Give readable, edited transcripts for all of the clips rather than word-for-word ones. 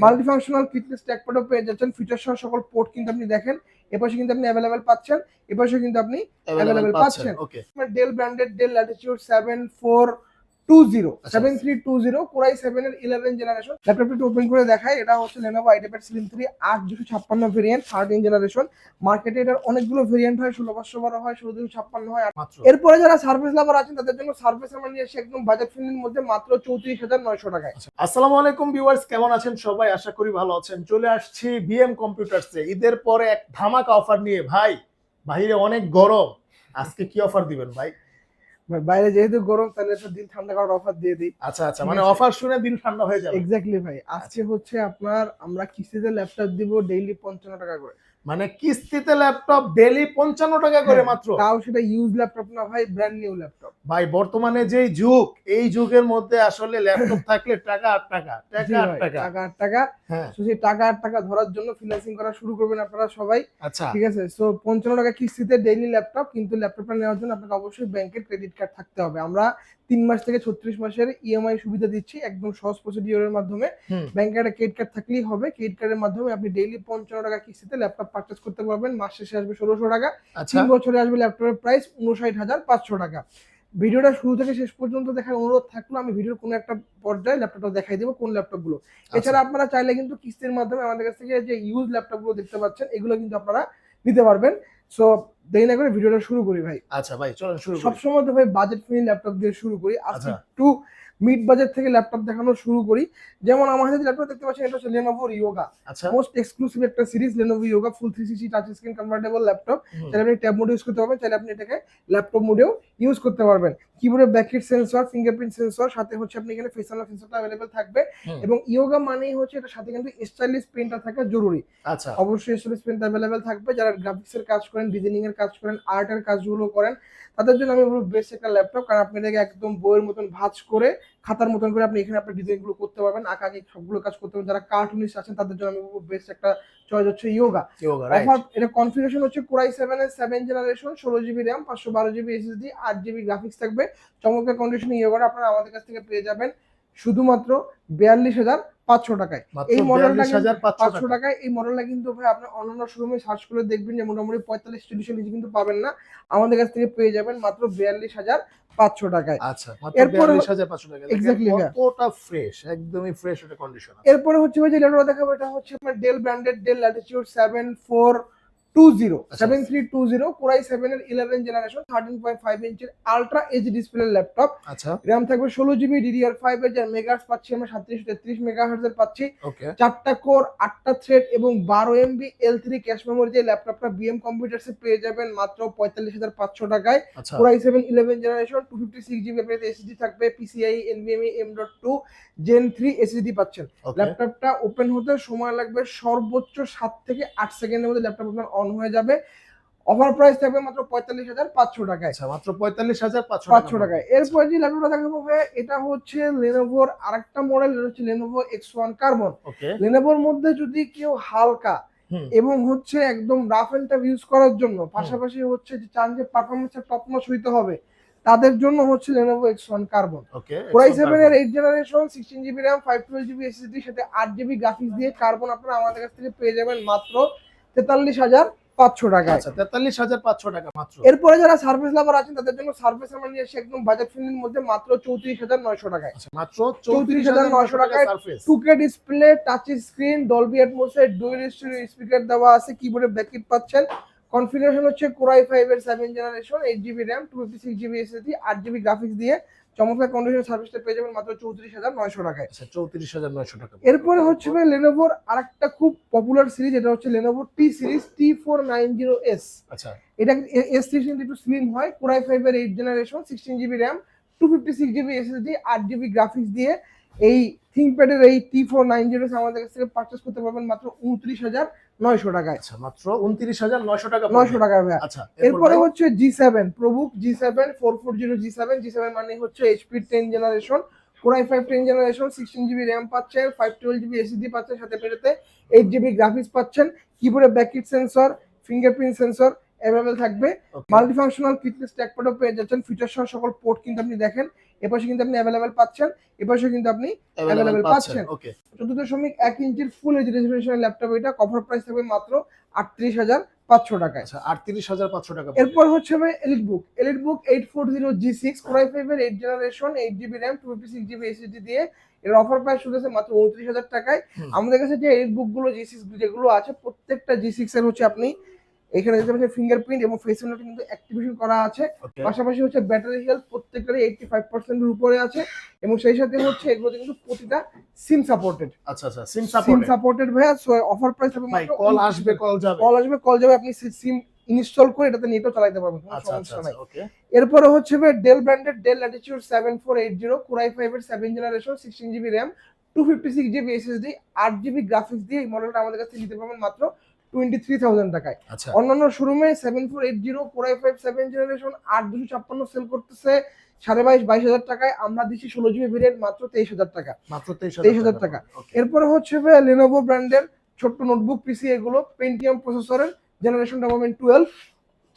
Multifunctional fitness ট্র্যাকপ্যাডও পেয়ে যাচ্ছেন, ফিচার সহ সকল পোর্ট কিন্তু আপনি দেখেন। এপাশে কিন্তু আপনি অ্যাভেলেবেল পাচ্ছেন, এপাশে কিন্তু আপনি অ্যাভেলেবেল পাচ্ছেন। Dell branded Dell Latitude 7320 Core i7 এর 11 জেনারেশন ল্যাপটপটি ওপেন করে দেখায়। এটা হচ্ছে Lenovo IdeaPad Slim 3 8256 variant 13 generation. মার্কেটে এটার অনেকগুলো ভেরিয়েন্ট হয়, 16/512 হয়, 16256 হয়। এরপরে যারা সার্ভিস লাভার আছেন তাদের জন্য সার্ভিস আমরা নিয়ে এসে একদম বাজেট ফ্রেন্ডলির মধ্যে মাত্র 34,900 টাকায়। আসসালামু আলাইকুম ভিউয়ার্স, কেমন আছেন সবাই? আশা করি ভালো আছেন। চলে আসছি বিএম কম্পিউটারসে ঈদের পরে এক ধামাকা অফার নিয়ে। ভাই বাইরে অনেক গরম, আজকে কি অফার দিবেন ভাই? বাইরে যেহেতু গরম, তাহলে একটা দিন ঠান্ডা করার অফার দিয়ে দিই। আচ্ছা, মানে অফার শুনে দিন ঠান্ডা হয়ে যাবে। এক্স্যাক্টলি ভাই, আজকে হচ্ছে আপনার আমরা কিস্তিতে ল্যাপটপ দিব ডেইলি 55 টাকা করে। মানে কিস্তিতে ল্যাপটপ ডেইলি 55 টাকা করে মাত্র? তাও সেটা ইউজ ল্যাপটপ না ভাই, ব্র্যান্ড নিউ ল্যাপটপ। ভাই বর্তমানে যেই যুগ, এই যুগের মধ্যে আসলে ল্যাপটপ থাকলে টাকা আর টাকা, টাকা আর টাকা, টাকা আর টাকা। হ্যাঁ, তো সেই টাকা আর টাকা ধরার জন্য ফ্রিল্যান্সিং করা শুরু করবেন আপনারা সবাই। আচ্ছা ঠিক আছে, সো 55 টাকা কিস্তিতে ডেইলি ল্যাপটপ। কিন্তু ল্যাপটপটা নেওয়ার জন্য আপনাকে অবশ্যই ব্যাংকের ক্রেডিট কার্ড থাকতে হবে। আমরা 3 মাস থেকে 36 মাসের ইএমআই সুবিধা দিচ্ছি একদম সহজ প্রসিডিওরের মাধ্যমে। ব্যাংকের একটা ক্রেডিট কার্ড থাকলেই হবে। ক্রেডিট কার্ডের মাধ্যমে আপনি ডেইলি 55 টাকা কিস্তিতে ল্যাপটপ পারচেজ করতে পারবেন। মাস শেষে আসবে 1600 টাকা। 3 বছরে আসবে ল্যাপটপের প্রাইস 59,500 টাকা। ভিডিওটা শুরু থেকে শেষ পর্যন্ত দেখার অনুরোধ থাকলো। আমি ভিডিওর কোনো একটা পর্যায়ে ল্যাপটপটা দেখাই দেবো কোন ল্যাপটপ গুলো। এছাড়া আপনারা চাইলে কিন্তু কিস্তির মাধ্যমে আমাদের কাছ থেকে যে ইউজ ল্যাপটপ গুলো দেখতে পাচ্ছেন এগুলো কিন্তু আপনারা নিতে পারবেন। সো দেরি না করে ভিডিওটা শুরু করি ভাই। আচ্ছা ভাই চলেন শুরু করি। সবসময় তো ভাই বাজেট ফ্রেন্ডলি ল্যাপটপ দিয়ে শুরু করি। আজকে একটু মিড বাজেট থেকে ল্যাপটপ দেখানো শুরু করি। যেমন আমার হাতে ল্যাপটপ দেখতে পাচ্ছেন, এটা হচ্ছে Lenovo Yoga। মোস্ট এক্সক্লুসিভ একটা সিরিজ Lenovo Yoga ফুল 360 টাচ স্ক্রিন কনভার্টেবল ল্যাপটপ। চাইলে আপনি ট্যাব মোডে ইউজ করতে পারবেন, চাইলে আপনি এটাকে ল্যাপটপ মোডেও ইউজ করতে পারবেন। কিবোর্ডে ব্যাকলিট সেন্সর, ফিঙ্গারপ্রিন্ট সেন্সর, সাথে হচ্ছে আপনি এখানে ফেস আনলক সেন্সরটা अवेलेबल থাকবে। এবং Yoga মানেই হচ্ছে এটার সাথে কিন্তু স্টাইলিশ প্রিন্টার থাকা জরুরি। আচ্ছা অবশ্যই স্টাইলিশ প্রিন্টার अवेलेबल থাকবে। যারা গ্রাফিক্সের কাজ করেন, ডিজাইনিং এর কাজ করেন, আর্টের কাজগুলো করেন, তাদের জন্য আমি বলবো বেস্ট একটা ল্যাপটপ। কারণ আপনি এটাকে একদম বইয়ের মতন ভাঁজ করে খাতার মতন করে আপনি এখানে আপনার ডিজাইনগুলো করতে পারবেন, আঁকাআঁকি সবগুলো কাজ করতে পারবেন। যারা কার্টুনিস্ট আছেন তাদের জন্য আমি বলবো বেস্ট একটা চয়েস হচ্ছে Yoga। অফার এটা কনফিগারেশন হচ্ছে Core i7 এর 7 generation, 16GB RAM, 512GB SSD, 8GB graphics থাকবে। চমৎকার কন্ডিশনে Yoga আপনারা আমাদের কাছ থেকে পেয়ে যাবেন শুধুমাত্র 42,500 টাকায়। এই মডেলটা 500 টাকায়। এই মডেলটা কিন্তু ভাই আপনি অন্যান্য শোরুমে সার্চ করে দেখবেন যে মোটামুটি 45-40 নিচে কিন্তু পাবেন না। আমাদের কাছ থেকে পেয়ে যাবেন মাত্র 42,500 টাকায়। আচ্ছা, মাত্র 42,500 টাকা। এক্স্যাক্টলি কতটা ফ্রেশ, একদমই ফ্রেশ একটা কন্ডিশন। এরপরে হচ্ছে ভাই যে ল্যাপটপটা দেখাবো, এটা হচ্ছে আপনার Dell branded Dell Latitude 7320 Core i7 এর 11 জেনারেশন 13.5 ইঞ্চির আলট্রা এইচ ডিসপ্লে ল্যাপটপ। আচ্ছা, RAM থাকবে 16GB DDR5 এর, যার মেগাহার্টজ পাচ্ছি আমরা 3733 মেগাহার্টজ এর পাচ্ছি। 4টা কোর, 8টা থ্রেড এবং 12 MB L3 ক্যাশ মেমোরি দিয়ে ল্যাপটপটা বিএম কম্পিউটারসে পেয়ে যাবেন মাত্র 45,500 টাকায়। Core i7 11 জেনারেশন 256GB আপনাদের এসএসডি থাকবে, PCIe NVMe M.2 Gen 3 SSD পাচ্ছেন। ল্যাপটপটা ওপেন হতে সময় লাগবে সর্বোচ্চ 7 থেকে 8 সেকেন্ডের মধ্যে ল্যাপটপ আপনার অন হয়ে যাবে। অফার প্রাইস থাকবে মাত্র 45,500 টাকায়। আচ্ছা, মাত্র 45,500 টাকায়। এরপর যে ল্যাপটপটা দেখাবো ভাই, এটা হচ্ছে Lenovoর আরেকটা মডেল, এটা হচ্ছে Lenovo X1 Carbon। Lenovoর মধ্যে যদি কেউ হালকা এবং হচ্ছে একদম রাফ এন্ড টাফ ইউজ করার জন্য, পাশাপাশি হচ্ছে যে চান যে পারফরম্যান্সটা টপ নচ হইতে হবে, তাদের জন্য হচ্ছে Lenovo X1 Carbon। Core i7 এর 8 generation, 16GB RAM, 512GB SSD সাথে 8GB গ্রাফিক্স দিয়ে কার্বন আপনারা আমাদের কাছ থেকে পেয়ে যাবেন মাত্র 43,500 টাকা। আচ্ছা, 43,500 টাকা মাত্র। এরপরে যারা সার্ভিস লাভার আছেন তাদের জন্য সার্ভিস আমরা নিয়ে এসে একদম বাজেট ফ্রেন্ডলির মধ্যে মাত্র 34,900 টাকায়। আচ্ছা, মাত্র 34,900 টাকায় surface. 2K display, touch screen, Dolby atoms এর ডুয়াল স্টিরিও স্পিকার দেওয়া আছে, কিবোর্ডে ব্যাকলিট পাচ্ছেন। কনফিগারেশন হচ্ছে Core i5 এর 7 generation, 8GB RAM, 256GB SSD, 8GB graphics দিয়ে চমৎকার কন্ডিশন সার্ভিসটা পেয়ে যাবেন মাত্র 34,900 টাকায়। আচ্ছা, 34,900 টাকা। এরপরে হচ্ছে ভাই Lenovoর আরেকটা খুব পপুলার সিরিজ, এটা হচ্ছে Lenovo T সিরিজ T490S। আচ্ছা, এটা S3 কিন্তু একটু স্লিম হয়। Core i5 এর 8 generation, 16GB RAM, 256GB SSD, 8GB graphics দিয়ে এই থিংকপ্যাডের এই T490S আমাদের কাছ থেকে পারচেজ করতে পারবেন মাত্র 29,900 টাকায়। আচ্ছা, মাত্র 29,900 টাকা। 900 টাকা ভাই। আচ্ছা, এরপরে হচ্ছে G7 ProBook G7 440 G7 মানে হচ্ছে HP 10 generation, Core i5 10 generation, 16GB RAM পাচ্ছেন, 512GB SSD পাচ্ছেন, সাথে পেতে 8GB গ্রাফিক্স পাচ্ছেন। কিবোর্ডে backlit sensor, fingerprint sensor available থাকবে। মাল্টিফাংশনাল ফিটনেস ট্র্যাকপ্যাডও পেয়ে যাচ্ছেন, ফিচার সহ সকল পোর্ট কিন্তু আপনি দেখেন। এপাশে কিন্তু আপনি অ্যাভেলেবেল পাচ্ছেন, এপাশে কিন্তু আপনি অ্যাভেলেবেল পাচ্ছেন। ওকে 14.1 ইঞ্চির ফুল এইচডি রেজোলিউশনের ল্যাপটপ, এটা কভার প্রাইস থাকবে মাত্র 38,500 টাকায়। আচ্ছা 38,500 টাকা এরপর হচ্ছে ভাই এলিট বুক 840 G6 Core i5 এর 8 generation, 8GB RAM, 256GB SSD দিয়ে এর অফার প্রাইস শুরু হচ্ছে মাত্র 29,000 টাকায়। আমাদের কাছে যে এলিট বুক গুলো G6 যেগুলো আছে, প্রত্যেকটা G6 এর হচ্ছে আপনি এখানে দেখতে পাচ্ছেন ফিঙ্গারপ্রিন্ট এবং ফেস আনলক কিন্তু অ্যাক্টিভেশন করা আছে। পাশাপাশি হচ্ছে ব্যাটারি হেলথ প্রত্যেকটারই 85% এর উপরে আছে এবং সেই সাথে হচ্ছে এগুলোতে কিন্তু প্রতিটা সিম সাপোর্টেড। আচ্ছা সিম সাপোর্টেড ভাইয়া। সো অফার প্রাইস হবে ভাই মাত্র কল আসবে কল যাবে আপনি সিম ইনস্টল করে এটাতে নেটও চালাতে পারবেন, কোনো আচ্ছা সমস্যা নাই। ওকে এরপরে হচ্ছে ভাই Dell branded Dell Latitude 7480 Core i5 এর 7 generation, 16GB RAM, 256GB SSD, 8GB graphics দিয়ে এই মডেলটা আমাদের কাছে নিতে পারবেন মাত্র 23,000 টাকায়। আচ্ছা অন্যান্য শোরুমে 7480 Core i5 7 জেনারেশন 8256 সেল করতেছে 22,000 টাকায়, আমরা দিচ্ছি 16GB ভেরিয়েন্ট মাত্র 23,000 টাকা। মাত্র 23,000 টাকা। এরপরে হচ্ছে ভাই Lenovo ব্র্যান্ডের ছোট্ট নোটবুক পিসি, এগুলো পেন্টিয়াম প্রসেসরের জেনারেশন 12,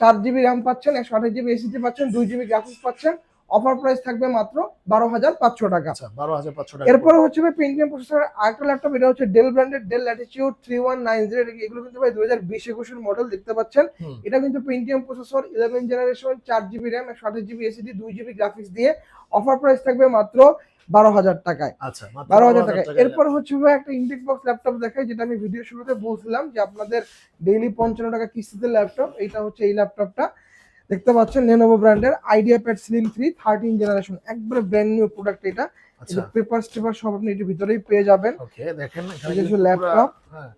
4GB RAM পাচ্ছেন, 128GB SSD পাচ্ছেন, 2GB গ্রাফিক্স পাচ্ছেন। অফার প্রাইস থাকবে মাত্র 12,500 টাকা। আচ্ছা 12,500 টাকা। এরপরে হচ্ছে ভাই পেন্টিয়াম প্রসেসরের আরেকটা ল্যাপটপ, এটা হচ্ছে ডেল ব্র্যান্ডের ডেল ল্যাটিটিউড 3190। এগুলো কিন্তু ভাই 2020-21 এর মডেল দেখতে পাচ্ছেন। এটা কিন্তু Pentium processor 11 generation, 4GB RAM, 128GB SSD, 2GB graphics দিয়ে অফার প্রাইস থাকবে মাত্র 12,000 টাকায়। আচ্ছা 12,000 টাকায়। এরপর হচ্ছে ভাই একটা ইনটেক বক্স ল্যাপটপ দেখাই, যেটা আমি ভিডিও শুরুতে বলছিলাম যে আপনাদের ডেইলি 55 টাকা কিস্তিতে ল্যাপটপ। এটা হচ্ছে এই ল্যাপটপটা দেখতে পাচ্ছেন, Lenovo ব্র্যান্ডের IdeaPad Slim 3 13 জেনারেশন, একবারে ব্র্যান্ড নিউ প্রোডাক্ট। এটা পেপার স্টেপার সব আপনি এর ভিতরেই পেয়ে যাবেন। ওকে দেখেন এখানে কিছু ল্যাপটপ। হ্যাঁ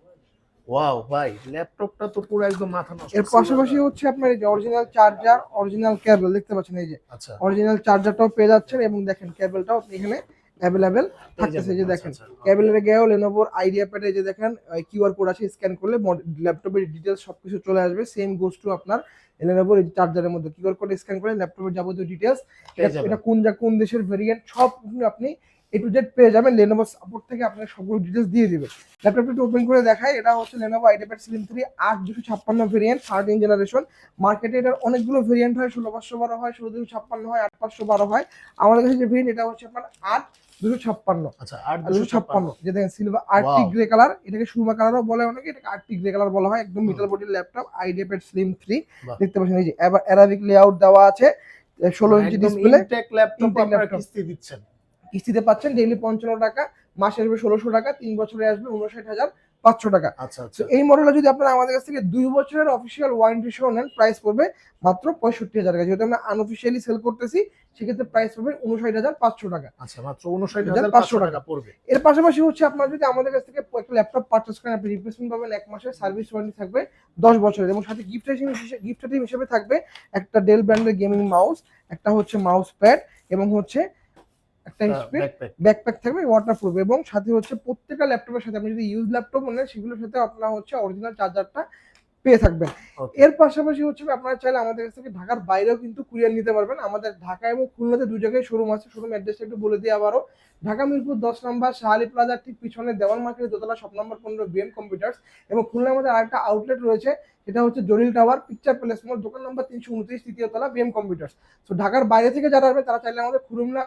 ওয়াও ভাই ল্যাপটপটা তো পুরো একদম মাথা নষ্ট। এর পাশাপাশি হচ্ছে আপনার এই যে অরিজিনাল চার্জার, অরিজিনাল কেবল দেখতে পাচ্ছেন, এই যে আচ্ছা অরিজিনাল চার্জারটাও পেয়ে যাচ্ছেন এবং দেখেন কেবলটাও এখানে অ্যাভেলেবেল থাকতেছে। যে দেখেন কেবলের গেও Lenovoর IdeaPad এ যে দেখেন কিউআর কোড আছে, স্ক্যান করলে ল্যাপটপের ডিটেইলস সবকিছু চলে আসবে। সেম গোস টু আপনার Lenovoর এই চার্জারের মধ্যে কিউআর কোড স্ক্যান করে ল্যাপটপের যাবতীয় ডিটেইলস, এটা কোন দেশের ভেরিয়েন্ট সব আপনি A to Z পেয়ে যাবেন। Lenovo সাপোর্ট থেকে আপনার সবগুলো ডিটেইলস দিয়ে দিবে। ল্যাপটপটা ওপেন করে দেখাই, এটা হচ্ছে Lenovo IdeaPad Slim 3 8256 variant, 13 generation. মার্কেটে এটার অনেকগুলো ভেরিয়েন্ট হয়, 16512 হয়, 16256 হয়, 8512 হয়। আমাদের কাছে যে ভেরিয়েন্ট এটা হচ্ছে আপনার 8256। আচ্ছা 8256 যে দেখেন সিলভার আর্টিক গ্রে কালার, এটাকে সুরমা কালারও বলে অনেকে, এটাকে আর্টিক গ্রে কালার বলা হয়। একদম মেটাল বডির ল্যাপটপ IdeaPad Slim 3 দেখতে পাচ্ছেন, এই যে অ্যারাবিক লেআউট দেওয়া আছে, 16 ইঞ্চি ডিসপ্লে। ইনটেক ল্যাপটপ আপনারা কিস্তি দিচ্ছেন, কিস্তিতে পাচ্ছেন ডেইলি 55 টাকা, মাসে আসবে 1600 টাকা, 3 বছরে আসবে 59,500 টাকা। আচ্ছা তো এই মডেলটা যদি আপনারা আমাদের কাছ থেকে 2 বছরের অফিসিয়াল ওয়ারেন্টি সহ নেন, প্রাইস পড়বে মাত্র 65,000 টাকা। যেহেতু আমরা আনঅফিসিয়ালি সেল করতেছি, সেক্ষেত্রে প্রাইস পড়বে 59,500 টাকা। আচ্ছা মাত্র 59,500 টাকা পড়বে। এর পাশাপাশি হচ্ছে আপনারা যদি আমাদের কাছ থেকে একটা ল্যাপটপ পারচেজ করেন, আপনি রিপ্লেসমেন্ট পাবেন 1 মাসের, সার্ভিস ওয়ারেন্টি থাকবে 10 বছরের এবং সাথে গিফট আইটেম হিসেবে থাকবে একটা ডেল ব্র্যান্ডের গেমিং মাউস, একটা হচ্ছে মাউস প্যাড এবং হচ্ছে একটা ব্যাকপ্যাক থাকবে ওয়াটারপ্রুফ, এবং সাথে হচ্ছে প্রত্যেকটা ল্যাপটপের সাথে আপনি যদি ইউজ ল্যাপটপ নেন, সেগুলোর সাথে আপনারা হচ্ছে অরিজিনাল চার্জারটা পেয়ে থাকবেন। এর পাশাপাশি হচ্ছে আপনারা চাইলে আমাদের কাছ থেকে ঢাকার বাইরেও কিন্তু কুরিয়ার নিতে পারবেন। আমাদের ঢাকা এবং খুলনাতে 2 জায়গায় শোরুম আছে। শোরুম অ্যাড্রেসটা একটু বলে দিই আবারও। ঢাকা মিরপুর 10 নম্বর শাহালি প্লাজার ঠিক পিছনে দেওয়ান মার্কেটের দোতলা শপ নম্বর 15 বিএম কম্পিউটার্স, এবং খুলনার মধ্যে আরেকটা আউটলেট রয়েছে, সেটা হচ্ছে জলিল টাওয়ার পিকচার প্যালেস মোড়, দোকান নম্বর 329, তৃতীয় তলা, বিএম কম্পিউটার্স। তো ঢাকার বাইরে থেকে যারা আসবে তারা চাইলে আমাদের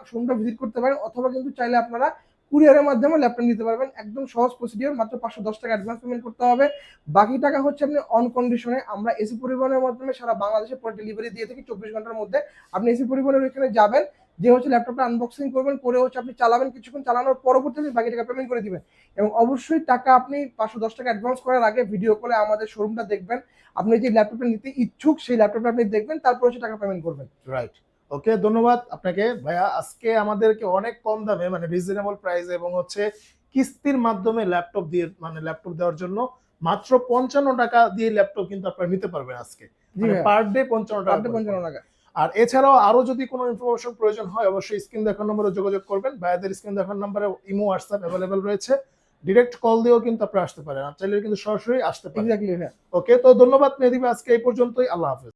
শোরুমটা ভিজিট করতে পারেন, অথবা কিন্তু চাইলে আপনারা কুরিয়ারের মাধ্যমে ল্যাপটপ নিতে পারবেন। একদম সহজ প্রসিডিওর, মাত্র 510 টাকা অ্যাডভান্স পেমেন্ট করতে হবে, বাকি টাকা হচ্ছে আপনি অন কন্ডিশনে। আমরা এসি পরিবহনের মাধ্যমে সারা বাংলাদেশে পরে ডেলিভারি দিয়ে থাকি 24 ঘন্টার মধ্যে। আপনি এসি পরিবহনের ওইখানে যাবেন, যে হচ্ছে ল্যাপটপটা আনবক্সিং করবেন, করে হচ্ছে আপনি চালাবেন, কিছুক্ষণ চালানোর পরবর্তীতে বাকি টাকা পেমেন্ট করে দিবেন। এবং অবশ্যই টাকা আপনি 510 টাকা অ্যাডভান্স করার আগে ভিডিও কলে আমাদের শোরুমটা দেখবেন। আপনি যে ল্যাপটপটা নিতে ইচ্ছুক সেই ল্যাপটপটা আপনি দেখবেন, তারপর হচ্ছে টাকা পেমেন্ট করবেন। রাইট, ওকে, ধন্যবাদ আপনাকে ভাইয়া। আজকে আমাদেরকে অনেক কম দামে মানে রিজনেবল প্রাইসে এবং হচ্ছে কিস্তির মাধ্যমে ল্যাপটপ দিয়ে ল্যাপটপ দেওয়ার জন্য মাত্র 55 টাকা দিয়ে ল্যাপটপ কিন্তু আপনারা নিতে পারবেন আজকে, মানে পার ডে 55 টাকা। আর এছাড়াও আরো যদি কোনো ইনফরমেশন প্রয়োজন হয়, অবশ্যই স্ক্রিন দেখার নম্বরে যোগাযোগ করবেন। ভাইয়াদের স্ক্রিন দেখার নম্বরে ইমো হোয়াটসঅ্যাপ অ্যাভেলেবেল রয়েছে, ডিরেক্ট কল দিয়েও কিন্তু আপনারা আসতে পারেন, আর চাইলে কিন্তু সরাসরি আসতে পারেন। ওকে, তো ধন্যবাদ মেহেদী ভাই, আজকে এই পর্যন্তই, আল্লাহ হাফেজ।